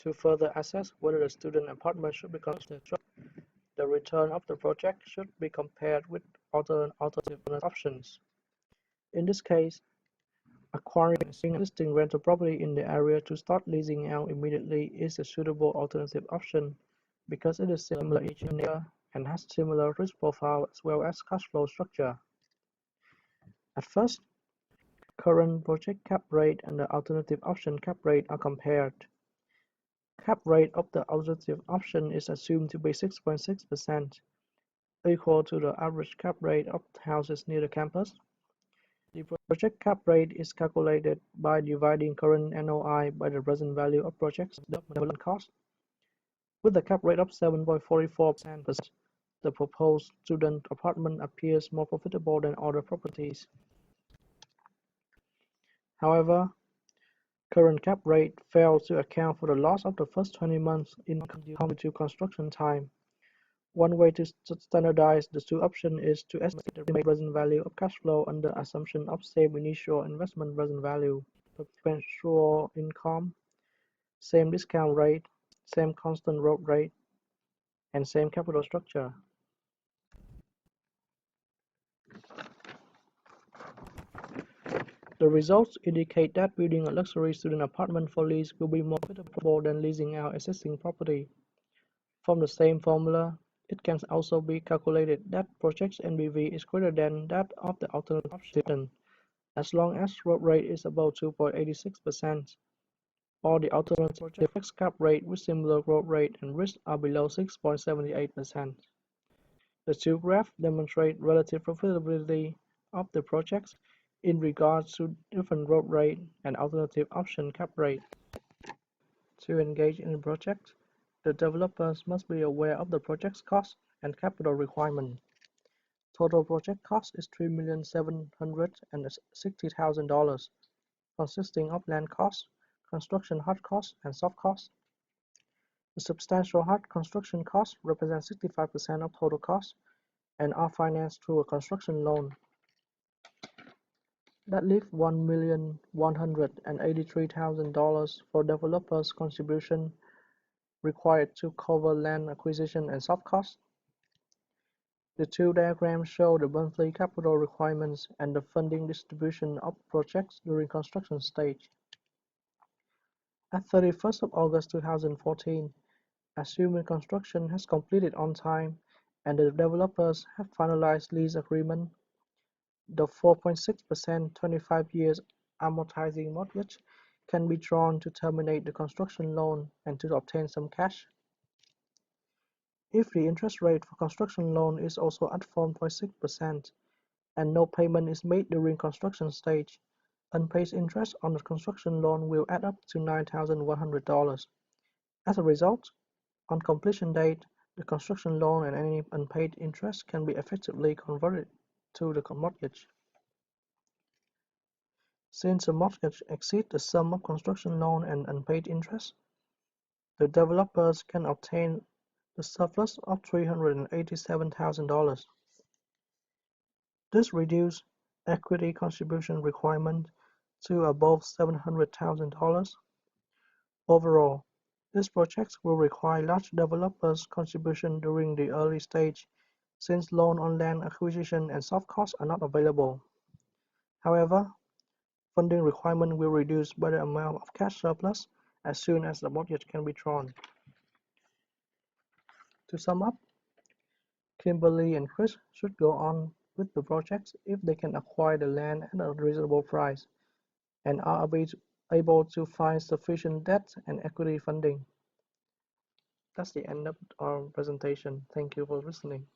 To further assess whether the student apartment should be constructed, the return of the project should be compared with alternative options. In this case, acquiring existing rental property in the area to start leasing out immediately is a suitable alternative option because it is similar in nature and has similar risk profile as well as cash flow structure. At first, current project cap rate and the alternative option cap rate are compared. Cap rate of the alternative option is assumed to be 6.6%, equal to the average cap rate of houses near the campus. The project cap rate is calculated by dividing current NOI by the present value of project's development cost. With the cap rate of 7.44%, the proposed student apartment appears more profitable than other properties. However, current cap rate fails to account for the loss of the first 20 months income due to construction time. One way to standardize the two options is to estimate the present value of cash flow under assumption of same initial investment present value, perpetual income, same discount rate, same constant growth rate, and same capital structure. The results indicate that building a luxury student apartment for lease will be more profitable than leasing out existing property. From the same formula, it can also be calculated that project's NPV is greater than that of the alternative option, as long as growth rate is above 2.86%, or the alternative project's cap rate with similar growth rate and risk are below 6.78%. The two graphs demonstrate relative profitability of the projects in regards to different growth rate and alternative option cap rate. To engage in a project, the developers must be aware of the project's cost and capital requirement. Total project cost is $3,760,000, consisting of land costs, construction hard costs, and soft costs. The substantial hard construction costs represent 65% of total costs and are financed through a construction loan. That leaves $1,183,000 for developers' contribution required to cover land acquisition and soft costs. The two diagrams show the monthly capital requirements and the funding distribution of projects during construction stage. At 31st of August 2014, assuming construction has completed on time and the developers have finalized lease agreement, the 4.6% 25 years amortizing mortgage can be drawn to terminate the construction loan and to obtain some cash. If the interest rate for construction loan is also at 4.6% and no payment is made during construction stage, unpaid interest on the construction loan will add up to $9,100. As a result, on completion date, the construction loan and any unpaid interest can be effectively converted to the mortgage. Since the mortgage exceeds the sum of construction loan and unpaid interest, the developers can obtain the surplus of $387,000. This reduces equity contribution requirement to above $700,000. Overall, this project will require large developers' contribution during the early stage, since loan on land acquisition and soft costs are not available. However, funding requirement will reduce by the amount of cash surplus as soon as the mortgage can be drawn. To sum up, Kimberly and Chris should go on with the project if they can acquire the land at a reasonable price and are able to find sufficient debt and equity funding. That's the end of our presentation. Thank you for listening.